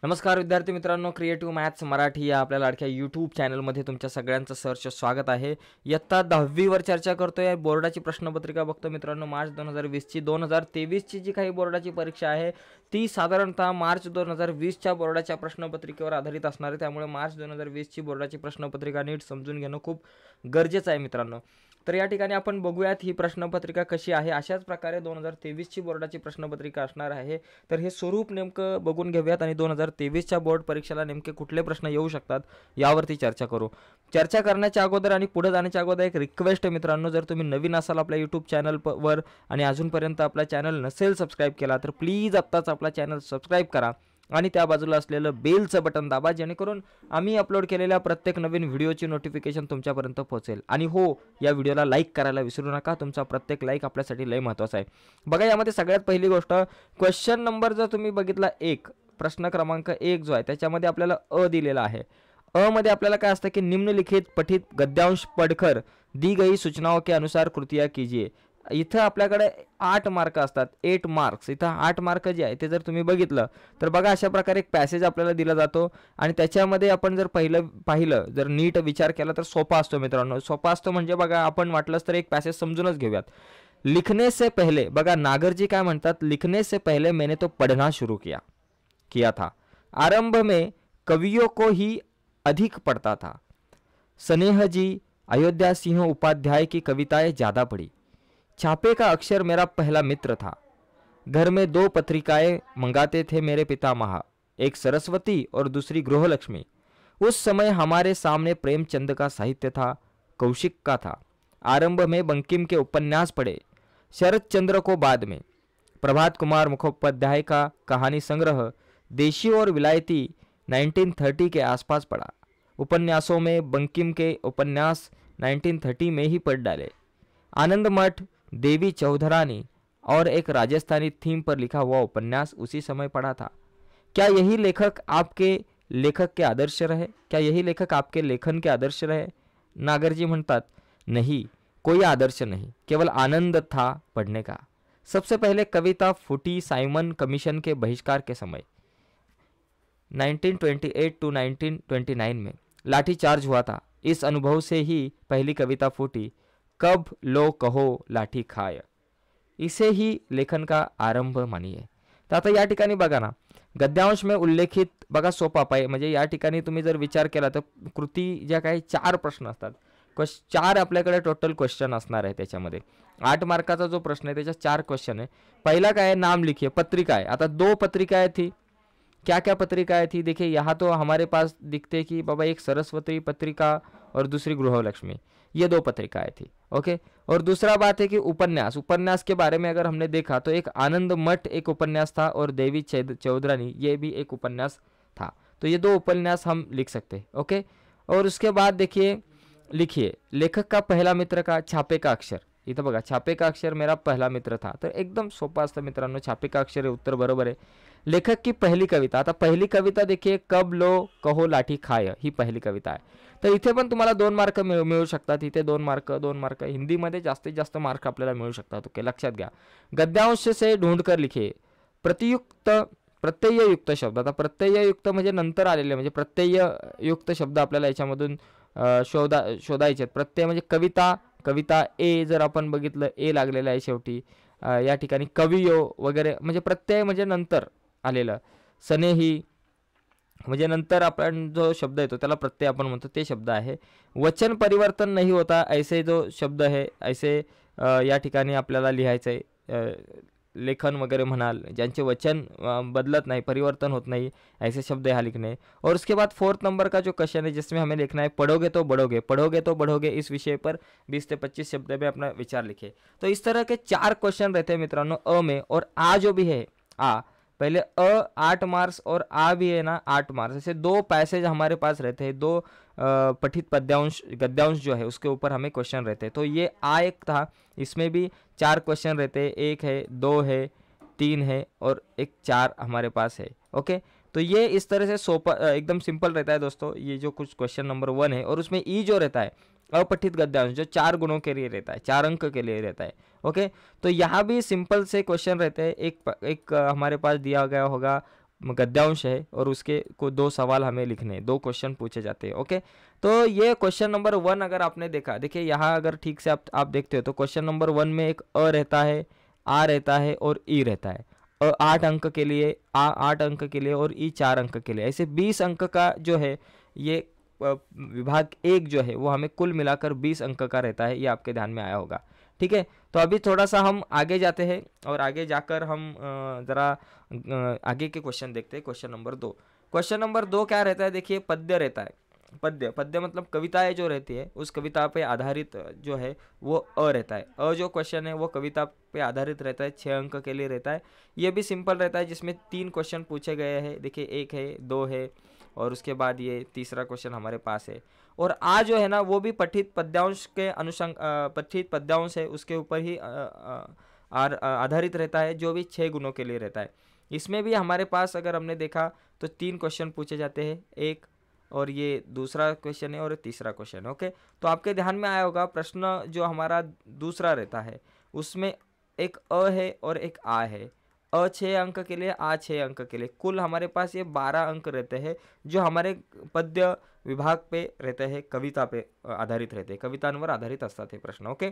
नमस्कार विद्यार्थी मित्रांनो, क्रिएटिव्ह मॅथ्स मराठी या आपल्या लाडक्या यूट्यूब चॅनलमध्ये तुमच्या सगळ्यांचं सहर्ष स्वागत आहे. इयत्ता 10वीवर चर्चा करतोय. बोर्डाची प्रश्नपत्रिका बघतो मित्रांनो. मार्च 2020ची 2023ची जी काही बोर्डाची परीक्षा आहे ती साधारणतः मार्च 2020च्या बोर्डाच्या प्रश्नपत्रिकेवर आधारित असणार आहे. त्यामुळे मार्च 2020ची बोर्डाची प्रश्नपत्रिका नीट समजून घेणं खूप गरजेचं आहे मित्रांनो. तर या ठिकाणी आपण बघूयात ही प्रश्नपत्रिका कशी आहे. अशाच प्रकारे 2023ची बोर्डाची प्रश्नपत्रिका असणार आहे. तर हे स्वरूप नेमकं बघून घेऊयात आणि 2023च्या बोर्ड परीक्षेला नेमके कुठले प्रश्न येऊ शकतात यावरती चर्चा करू. चर्चा करण्याच्या अगोदर आणि पुढे जाण्याच्या अगोदर एक रिक्वेस्ट आहे मित्रांनो, जर तुम्ही नवीन असाल आपल्या यूट्यूब चॅनलवर आणि अजूनपर्यंत आपला चॅनल नसेल सबस्क्राईब केला तर प्लीज आत्ताच आपला चॅनल सबस्क्राईब करा आणि त्या बाजूला असलेलं बेलचं बटन दाबा, जेणेकरून आम्ही अपलोड केलेल्या प्रत्येक नवीन व्हिडिओची नोटिफिकेशन तुमच्यापर्यंत पोहोचेल. आणि हो, या व्हिडिओला लाईक करायला विसरू नका. तुमचा प्रत्येक लाईक आपल्यासाठी लय महत्त्वाचा आहे. बघा, यामध्ये सगळ्यात पहिली गोष्ट, क्वेश्चन नंबर जर तुम्ही बघितला 1, प्रश्न क्रमांक 1 जो आहे त्याच्यामध्ये आपल्याला अ दिलेला आहे. अ मध्ये आपल्याला काय असतं की निम्नलिखित पठित गद्यांश पढ़कर दी गई सूचनाओं के अनुसार कृतियाँ कीजिए. इथं आपल्याकडे 8 मार्क असतात, 8 मार्क्स. इथं 8 मार्क जे आहे ते जर तुम्ही बघितलं तर बघा, अशा प्रकारे एक पॅसेज आपल्याला दिला जातो आणि त्याच्यामध्ये आपण जर पाहिलं जर नीट विचार केला तर सोपा असतो मित्रांनो. सोपा असतो म्हणजे बघा, आपण वाटलंच तर एक पॅसेज समजूनच घेऊयात. लिखने से पहले, बघा नागरजी काय म्हणतात, लिखने से पहले मैंने तो पढ़ना शुरू किया था. आरंभ में कवियों को ही अधिक पढ़ता था. स्नेह जी, अयोध्या सिंह उपाध्याय की कविताएं ज़्यादा पढ़ी. छापे का अक्षर मेरा पहला मित्र था. घर में 2 पत्रिकाएं मंगाते थे मेरे पितामह, एक सरस्वती और दूसरी गृहलक्ष्मी. उस समय हमारे सामने प्रेमचंद का साहित्य था, कौशिक का था. आरंभ में बंकिम के उपन्यास पढ़े, शरद चंद्र को बाद में. प्रभात कुमार मुखोपाध्याय का कहानी संग्रह देशी और विलायती 1930 के आसपास पढ़ा. उपन्यासों में बंकिम के उपन्यास 1930 में ही पढ़ डाले. आनंद मठ, देवी चौधरानी और एक राजस्थानी थीम पर लिखा हुआ उपन्यास उसी समय पढ़ा था. क्या यही लेखक आपके लेखक के आदर्श रहे? क्या यही लेखक आपके लेखन के आदर्श रहे? नागरजी म्हणतात, नहीं, कोई आदर्श नहीं, केवल आनंद था पढ़ने का. सबसे पहले कविता फूटी साइमन कमीशन के बहिष्कार के समय 1928 to 1929 में. लाठीचार्ज हुआ था. इस अनुभव से ही पहली कविता फूटी, कब लो कहो लाठी खाय. इसे ही लेखन का आरंभ मानिए. तर आता या ठिकाणी बघा ना, गद्यांश में उल्लेखित, बघा सोपा पाय म्हणजे या ठिकाणी तुम्ही जर विचार केला तर कृती ज्या काही 4 प्रश्न असतात, 4 आपल्याकडे टोटल क्वेश्चन असणार आहे. त्याच्यामध्ये 8 मार्काचा जो प्रश्न आहे त्याच्यात 4 क्वेश्चन आहे. पहिला काय आहे, नाम लिखिए. पत्रिका है, आता 2 पत्रिका है थी. क्या क्या पत्रिकाएं थी? देखिए यहाँ तो हमारे पास दिखते कि बाबा एक सरस्वती पत्रिका और दूसरी गृहलक्ष्मी, ये 2 पत्रिकाएं थी. ओके. और दूसरा बात है कि उपन्यास के बारे में अगर हमने देखा तो एक आनंद मठ एक उपन्यास था और देवी चौधरानी ये भी एक उपन्यास था. तो ये 2 उपन्यास हम लिख सकते. ओके. और उसके बाद देखिए, लिखिए लेखक का पहला मित्र का छापे का अक्षर. इथं बघा, छापे का अक्षर मेरा पहला मित्र था. तर एकदम सोपा असतं मित्रांनो. छापे का अक्षर हे उत्तर बरोबर आहे. लेखक की पहिली कविता, आता पहिली कविता देखिए, कब लो कहो लाठी खाय, ही पहिली कविता आहे. तर इथे पण तुम्हाला 2 मार्क मिळू शकतात. इथे 2 मार्क. हिंदीमध्ये जास्तीत जास्त मार्क आपल्याला मिळू शकतात. ओके, लक्षात घ्या. गद्यांश से ढूंढकर लिखिए. प्रतियुक्त प्रत्यययुक्त शब्द, आता प्रत्यययुक्त म्हणजे नंतर आलेले, म्हणजे प्रत्यययुक्त शब्द आपल्याला याच्यामधून शोधायचे. प्रत्यय म्हणजे कविता ए जर आपण बघितलं, ए लागलेलं आहे शेवटी. या ठिकाणी कवियो वगैरे म्हणजे प्रत्यय म्हणजे नंतर आलेलं. स्नेही म्हणजे नंतर आपण जो शब्द येतो त्याला प्रत्यय आपण म्हणतो, ते शब्द आहे. वचन परिवर्तन नाही होता ऐसे जो शब्द आहे, ऐसे या ठिकाणी आपल्याला लिहायचं आहे. लेखन वगैरह म्हणाल, ज्यांचे वचन बदलत नहीं, परिवर्तन होत नहीं, ऐसे शब्द यहाँ लिखने. और उसके बाद 4th नंबर का जो क्वेश्चन है जिसमें हमें लिखना है, पढ़ोगे तो बढ़ोगे, इस विषय पर 20 से 25 शब्द में अपना विचार लिखे. तो इस तरह के 4 क्वेश्चन रहते हैं मित्रांनो अ में. और आ जो भी है, आ पहले 8 मार्क्स और आ भी है ना 8 मार्क्स. ऐसे 2 पैसेज हमारे पास रहते हैं, 2 पठित गद्यांश जो है उसके ऊपर हमें क्वेश्चन रहते हैं. तो ये आ एक था, इसमें भी 4 क्वेश्चन रहते हैं. 1 है, 2 है, 3 है और एक 4 हमारे पास है. ओके. तो ये इस तरह से सोपा एकदम सिंपल रहता है दोस्तों, ये जो कुछ क्वेश्चन नंबर 1 है. और उसमें ई जो रहता है अपठित गद्यांश, जो 4 गुणों के लिए रहता है, 4 अंक के लिए रहता है. ओके. तो यहाँ भी सिंपल से क्वेश्चन रहते हैं. एक हमारे पास दिया गया होगा गद्यांश है और उसके को 2 सवाल हमें लिखने हैं, 2 क्वेश्चन पूछे जाते हैं। ओके, तो ये क्वेश्चन नंबर 1 अगर आपने देखा, देखिए यहाँ अगर ठीक से आप देखते हो तो क्वेश्चन नंबर 1 में एक अ रहता है, आ रहता है और ई रहता है। 8 अंक के लिए, आ 8 अंक के लिए और ई 4 अंक के लिए, ऐसे 20 अंक का जो है ये विभाग 1 जो है वो हमें कुल मिलाकर 20 अंक का रहता है, ये आपके ध्यान में आया होगा। ठीक है, तो अभी थोड़ा सा हम आगे जाते हैं और आगे जाकर हम ज़रा आगे के क्वेश्चन देखते हैं। क्वेश्चन नंबर 2, क्वेश्चन नंबर 2 क्या रहता है, देखिए पद्य रहता है। पद्य, पद्य मतलब कविताएं जो रहती है उस कविता पे आधारित जो है वो अ रहता है। अ जो क्वेश्चन है वो कविता पे आधारित रहता है, 6 अंक के लिए रहता है। ये भी सिंपल रहता है, जिसमें 3 क्वेश्चन पूछे गए हैं। देखिए 1 है, 2 है और उसके बाद ये तीसरा क्वेश्चन हमारे पास है। और आ जो है ना वो भी पठित पद्यांश के अनुसंग पठित पद्यांश है उसके ऊपर ही आधारित रहता है, जो भी 6 गुणों के लिए रहता है। इसमें भी हमारे पास अगर हमने देखा तो 3 क्वेश्चन पूछे जाते हैं, एक और ये दूसरा क्वेश्चन है और तीसरा क्वेश्चन है। ओके, तो आपके ध्यान में आया होगा प्रश्न जो हमारा दूसरा रहता है उसमें एक अ है और एक आ है। अ 6 अंक के लिए, आ 6 अंक के लिए, कुल हमारे पास ये 12 अंक रहते हैं जो हमारे पद्य विभाग पे रहते हैं, कविता पे आधारित रहते हैं, कवितांवर आधारित असतात हे प्रश्न। ओके,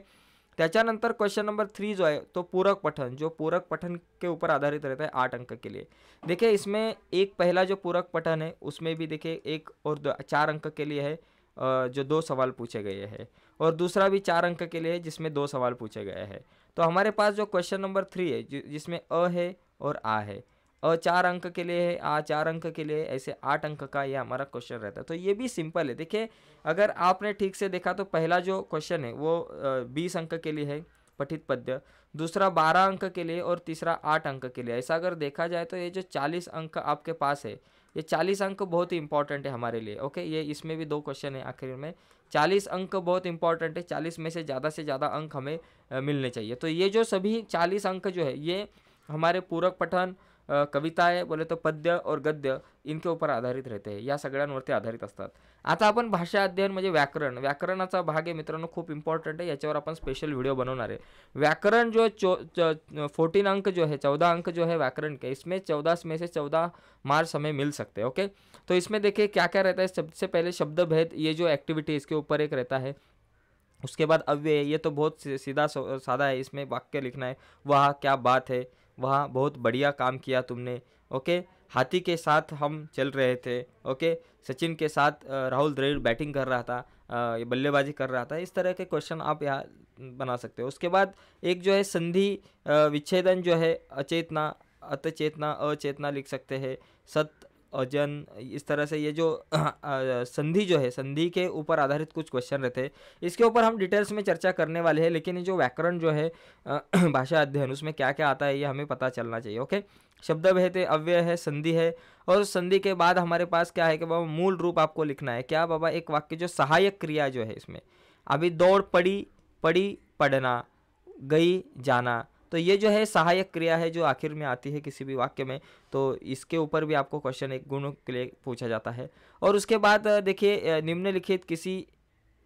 त्याच्यानंतर क्वेश्चन नंबर 3 जो है तो पूरक पठन, जो पूरक पठन के ऊपर आधारित रहता है 8 अंक के लिए। देखिए इसमें एक पहला जो पूरक पठन है उसमें भी देखिए 1 और 4 अंक के लिए है, जो 2 सवाल पूछे गए हैं, और दूसरा भी 4 अंक के लिए है जिसमें 2 सवाल पूछे गए हैं। तो हमारे पास जो क्वेश्चन नंबर 3 है जिसमें अ है और आ है, अ 4 अंक के लिए है, आ 4 अंक के लिए, ऐसे 8 अंक का ये हमारा क्वेश्चन रहता है। तो ये भी सिंपल है। देखिए अगर आपने ठीक से देखा तो पहला जो क्वेश्चन है वो 20 अंक के लिए है पठित पद्य, दूसरा 12 अंक के लिए और तीसरा 8 अंक के लिए। ऐसा अगर देखा जाए तो ये जो 40 अंक आपके पास है, ये 40 अंक बहुत ही इंपॉर्टेंट है हमारे लिए। ओके, ये इसमें भी 2 क्वेश्चन है आखिर में, 40 अंक बहुत इंपॉर्टेंट है, 40 में से ज़्यादा अंक हमें मिलने चाहिए। तो ये जो सभी 40 अंक जो है ये हमारे पूरक पठन, कविताएं बोले तो पद्य और गद्य इनके ऊपर आधारित रहते हैं, या सगळ्यांवरती आधारित असतात। आता आपण भाषा अध्ययन म्हणजे व्याकरण, व्याकरणाचा भाग आहे मित्रांनो, खूप इम्पॉर्टंट आहे, याच्यावर आपण स्पेशल व्हिडिओ बनवणार आहे। व्याकरण जो 14 अंक जो है, 14 अंक जो है व्याकरण के, इसमें 14 में से 14 मार्क्स हमें मिल सकते हैं। ओके, तो इसमें देखिए क्या क्या रहता है। सबसे पहले शब्द भेद, ये जो एक्टिविटी इसके ऊपर एक रहता है। उसके बाद अव्यय, ये तो बहुत सीधा सादा है, इसमें वाक्य लिखना है, वह क्या बात है, वह बहुत बढ़िया काम किया तुमने। ओके, हाथी के साथ हम चल रहे थे। ओके, सचिन के साथ राहुल द्रविड़ बैटिंग कर रहा था, ये बल्लेबाजी कर रहा था। इस तरह के क्वेश्चन आप यहाँ बना सकते हो। उसके बाद एक जो है संधि विच्छेदन जो है, अचेतना, अतचेतना, अचेतना लिख सकते हैं, सत, अजन, इस तरह से ये जो संधि जो है, संधि के ऊपर आधारित कुछ क्वेश्चन रहते हैं। इसके ऊपर हम डिटेल्स में चर्चा करने वाले हैं, लेकिन ये जो व्याकरण जो है भाषा अध्ययन, उसमें क्या क्या आता है ये हमें पता चलना चाहिए। ओके, शब्द भेद है, अव्यय है, संधि है, और संधि के बाद हमारे पास क्या है कि बाबा मूल रूप आपको लिखना है। क्या बाबा, एक वाक्य जो सहायक क्रिया जो है इसमें, अभी दौड़ पड़ी, पड़ी पढ़ना, गई जाना, तो ये जो है सहायक क्रिया है जो आखिर में आती है किसी भी वाक्य में। तो इसके ऊपर भी आपको क्वेश्चन एक गुण के लिए पूछा जाता है। और उसके बाद देखिए निम्नलिखित किसी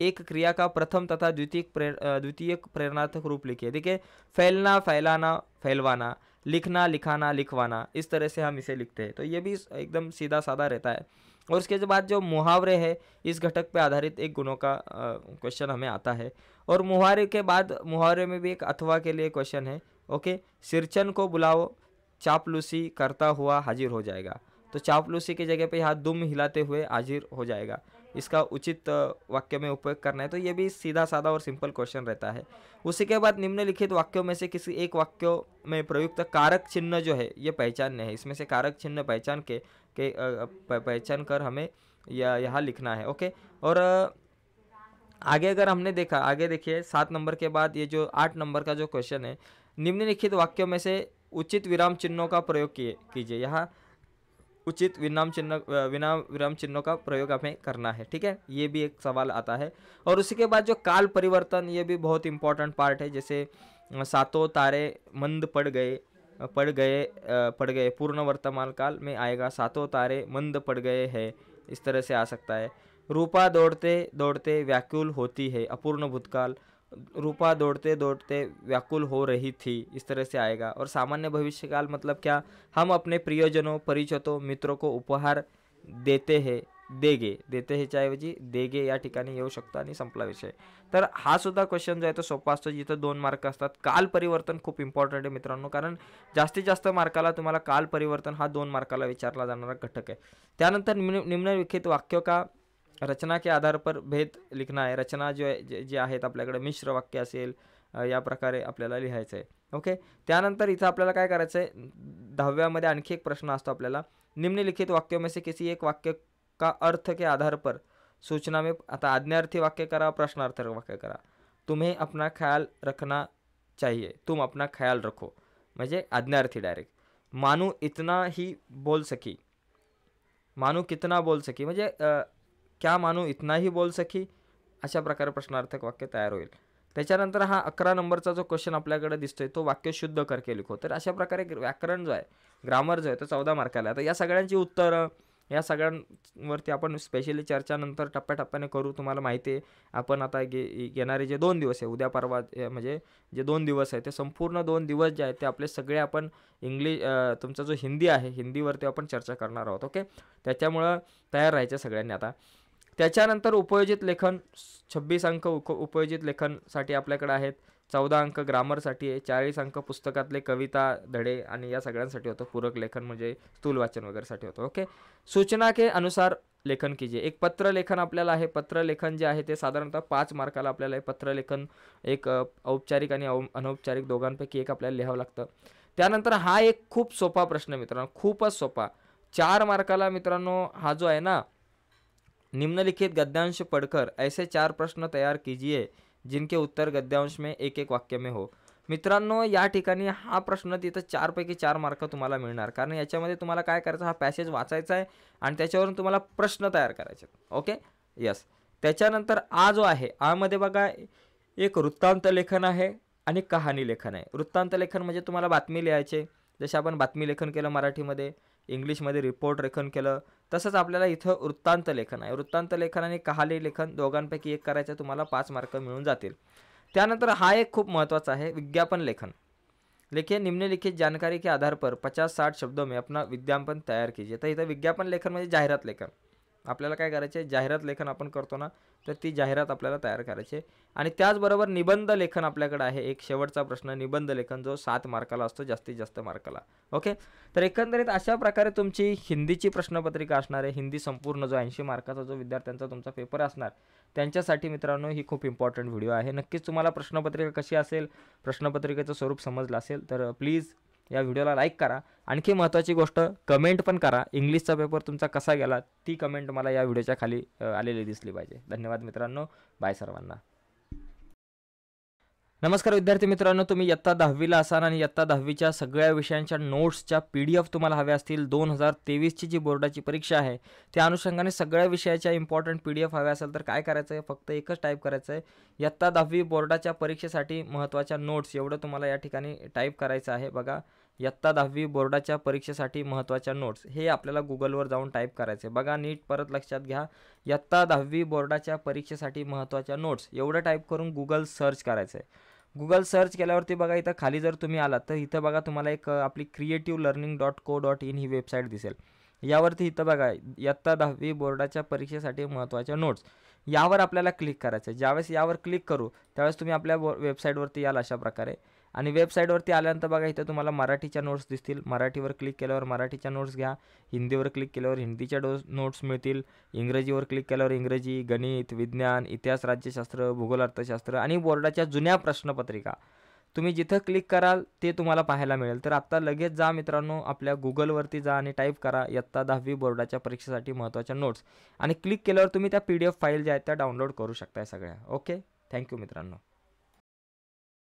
एक क्रिया का प्रथम तथा द्वितीयक प्रेरणार्थक रूप लिखिए। देखिए फैलना, फैलाना, फैलवाना, लिखना, लिखाना, लिखवाना, इस तरह से हम इसे लिखते हैं। तो ये भी एकदम सीधा साधा रहता है। और उसके बाद जो मुहावरे है, इस घटक पे आधारित एक गुणों का क्वेश्चन हमें आता है। और मुहावरे के बाद, मुहावरे में भी एक अथवा के लिए क्वेश्चन है। ओके, सिरचन को बुलाओ, चापलूसी करता हुआ हाजिर हो जाएगा। तो चापलूसी की जगह पे यहाँ दुम हिलाते हुए हाजिर हो जाएगा, इसका उचित वाक्य में उपयोग करना है। तो ये भी सीधा साधा और सिंपल क्वेश्चन रहता है। उसी के बाद निम्नलिखित वाक्यों में से किसी एक वाक्यों में प्रयुक्त कारक चिन्ह जो है ये पहचानने हैं। इसमें से कारक चिन्ह पहचान कर हमें यहाँ लिखना है। ओके, और आगे अगर हमने देखा, आगे देखिए 7 नंबर के बाद ये जो 8 नंबर का जो क्वेश्चन है, निम्नलिखित वाक्यों में से उचित विराम चिन्हों का प्रयोग कीजिए। यहाँ उचित विराम चिन्हों का प्रयोग हमें करना है। ठीक है, ये भी एक सवाल आता है। और उसी के बाद जो काल परिवर्तन, ये भी बहुत इंपॉर्टेंट पार्ट है। जैसे सातों तारे मंद पड़ गए, पूर्ण वर्तमान काल में आएगा, सातों तारे मंद पड़ गए हैं, इस तरह से आ सकता है। रूपा दौड़ते दौड़ते व्याकुल होती है, अपूर्ण भूतकाल। रूपा दौड़ते दौड़ते व्याकुल हो रही थी, इस तरह से आएगा। और सामान्य भविष्यकाल मतलब क्या, हम अपने प्रियजनों, परिचितों, मित्रों को उपहार देते हैं, देते ह्याच्या ऐवजी देगे या ठिकाणी येऊ शकतो आणि संपला विषय। तर हा सुद्धा क्वेश्चन जो आहे तो सोपा असतो, जिथं 2 मार्क असतात। काल परिवर्तन खूप इम्पॉर्टंट आहे मित्रांनो, कारण जास्तीत जास्त मार्काला तुम्हाला काल परिवर्तन हा 2 मार्काला विचारला जाणारा घटक आहे। त्यानंतर निम्नलिखित वाक्यों का रचना के आधार पर भेद लिखना आहे। रचना जो आहे जे आहेत आपल्याकडे मिश्र वाक्य असेल, या प्रकारे आपल्याला लिहायचं आहे। ओके, त्यानंतर इथं आपल्याला काय करायचं आहे, 10व्यामध्ये आणखी एक प्रश्न असतो आपल्याला, निम्नलिखित वाक्यों में से किसी एक वाक्य का अर्थ के आधार पर सूचना में, आता आज्ञार्थी वाक्य करा, प्रश्नार्थक वाक्य करा। तुम्हें अपना ख्याल रखना चाहिए, तुम अपना ख्याल रखो, म्हणजे आज्ञार्थी डायरेक्ट। मानू इतना ही बोल सकी, मानू कितना बोल सकी, म्हणजे क्या मानू इतना ही बोल सकी, अशा प्रकारे प्रश्नार्थक वाक्य तयार होईल। त्याच्यानंतर हा 11 नंबरचा जो क्वेश्चन आपल्याकडे दिसतोय तो वाक्य शुद्ध करके लिखो। तर अशा प्रकारे व्याकरण जो आहे, ग्रामर जो आहे तो 14 मार्काला। आता या सगळ्यांची उत्तरं, या सगळ्यांवरती आपण स्पेशली चर्चा नंतर टप्प्याटप्प्याने करू। तुम्हाला माहिती आहे आपण आता येणारे जे 2 दिवस आहे, उद्या परवा, म्हणजे जे 2 दिवस आहे ते संपूर्ण 2 दिवस जे आहेत ते आपले सगळे आपण तुमचा जो हिंदी आहे हिंदीवरती आपण चर्चा करणार आहोत। ओके, त्याच्यामुळं तयार राहायचं सगळ्यांनी आता। त्याच्यानंतर उपयोजित लेखन 26 अंक उपयोजित लेखनसाठी आपल्याकडे आहेत, 14 अंक ग्रामरसाठी आहे, 40 अंक पुस्तकातले कविता धडे आणि या सगळ्यांसाठी होतं। पूरक लेखन म्हणजे स्थूल वाचन वगैरेसाठी होतं। ओके, सूचना के अनुसार लेखन कीजिए। एक पत्र लेखन आपल्याला आहे, पत्र लेखन जे आहे ते साधारणतः 5 मार्काला आपल्याला आहे। पत्र लेखन एक औपचारिक आणि अनौपचारिक दोघांपैकी एक आपल्याला लिहावं लागतं। त्यानंतर हा एक खूप सोपा प्रश्न मित्रांनो, खूपच सोपा, 4 मार्काला मित्रांनो हा जो आहे ना, निम्नलिखित गद्यांश पढ़कर ऐसे 4 प्रश्न तैयार कीजिए जिनके उत्तर गद्यांश में एक एक वाक्य में हो। मित्रांनो या ठिकाणी हा प्रश्न तिथं 4 पैकी 4 मार्क तुम्हाला मिळणार, कारण याच्यामध्ये तुम्हाला काय करायचं, हा पॅसेज वाचायचा आहे आणि त्याच्यावरून तुम्हाला प्रश्न तयार करायचे। Okay, yes. त्याच्यानंतर आ जो आहे, आ मध्ये बघा एक वृत्तांत लेखन आहे आणि कहाणी लेखन आहे। वृत्तांत लेखन म्हणजे तुम्हाला बातमी लिहायचे, जसे आपण बातमी लेखन केलं मराठीमध्ये, इंग्लिशमध्ये रिपोर्ट लेखन केलं, तसंच आपल्याला इथं वृत्तांत लेखन आहे। वृत्तांत लेखन आणि कहाणी लेखन दोघांपैकी एक करायचं, तुम्हाला 5 मार्क मिळून जातील। त्यानंतर हा एक खूप महत्त्वाचा आहे, विज्ञापन लेखन। लिखिए निम्नलिखित जानकारी के आधार पर 50-60 शब्दों में अपना विज्ञापन तैयार कीजिए। तर इथं विज्ञापन लेखन म्हणजे जाहिरात लेखन। आपल्याला काय करायचे, जाहिरात लेखन आपण करतो ना, तर ती जाहिरात आपल्याला तयार करायची। आणि त्याचबरोबर निबंध लेखन आपल्याकडे आहे एक शेवटचा प्रश्न, निबंध लेखन जो 7 मार्काला असतो, जास्तीत जास्त मार्काला। ओके, तर एकंदरीत अशा प्रकारे तुमची हिंदीची प्रश्नपत्रिका असणार आहे। हिंदी संपूर्ण जो 80 मार्काचा जो विद्यार्थ्यांचा तुमचा पेपर असणार, त्यांच्यासाठी मित्रांनो ही खूप इम्पॉर्टंट व्हिडिओ आहे। नक्कीच तुम्हाला प्रश्नपत्रिका कशी असेल, प्रश्नपत्रिकेचं स्वरूप समजलं असेल तर प्लीज या व्हिडिओला लाईक करा। आणखी महत्त्वाची गोष्ट, कमेंट पण करा, इंग्लिशचा पेपर तुमचा कसा गेला ती कमेंट मला या व्हिडिओच्या खाली आलेली दिसली पाहिजे। धन्यवाद मित्रांनो, बाय सर्वांना। नमस्कार विद्यार्थी मित्रांनो, तुम्ही इयत्ता 10वीला असाल आणि इयत्ता 10वीच्या सगळ्या विषयांच्या नोट्सच्या PDF तुम्हाला हव्या असतील, 2023ची जी बोर्डाची परीक्षा आहे त्या अनुषंगाने सगळ्या विषयाच्या इम्पॉर्टंट PDF हव्या असेल तर काय करायचं आहे, फक्त एकच टाईप करायचं आहे, इयत्ता 10वी बोर्डाच्या परीक्षेसाठी महत्त्वाच्या नोट्स, एवढं तुम्हाला या ठिकाणी टाईप करायचं आहे। बघा, इयत्ता 10वी बोर्डाच्या परीक्षेसाठी महत्त्वाच्या नोट्स, हे आपल्याला गुगलवर जाऊन टाईप करायचे। बघा नीट परत लक्षात घ्या, इयत्ता 10वी बोर्डाच्या परीक्षेसाठी महत्त्वाच्या नोट्स एवढं टाईप करून गुगल सर्च करायचं आहे। गुगल सर्च केल्यावरती बघा इथं खाली जर तुम्ही आलात तर इथं बघा तुम्हाला एक आपली creativelearning.co.in ही वेबसाईट दिसेल। यावरती इथं बघा इयत्ता 10वी बोर्डाच्या परीक्षेसाठी महत्त्वाच्या नोट्स, यावर आपल्याला क्लिक करायचं आहे। ज्यावेळेस यावर क्लिक करू त्यावेळेस तुम्ही आपल्या वेबसाईटवरती याल अशा प्रकारे, आणि वेबसाईटवरती आल्यानंतर बघा इथं तुम्हाला मराठीच्या नोट्स दिसतील। मराठीवर क्लिक केल्यावर मराठीच्या नोट्स घ्या, हिंदीवर क्लिक केल्यावर हिंदीच्या नोट्स मिळतील, इंग्रजीवर क्लिक केल्यावर इंग्रजी, गणित, विज्ञान, इतिहास, राज्यशास्त्र, भूगोल, अर्थशास्त्र आणि बोर्डाच्या जुन्या प्रश्नपत्रिका तुम्ही जिथं क्लिक कराल ते तुम्हाला पाहायला मिळेल। तर आत्ता लगेच जा मित्रांनो, आपल्या गुगलवरती जा आणि टाईप करा इयत्ता 10वी बोर्डाच्या परीक्षेसाठी महत्त्वाच्या नोट्स, आणि क्लिक केल्यावर तुम्ही त्या PDF फाईल ज्या आहेत त्या डाउनलोड करू शकताय सगळ्या। ओके, थँक्यू मित्रांनो।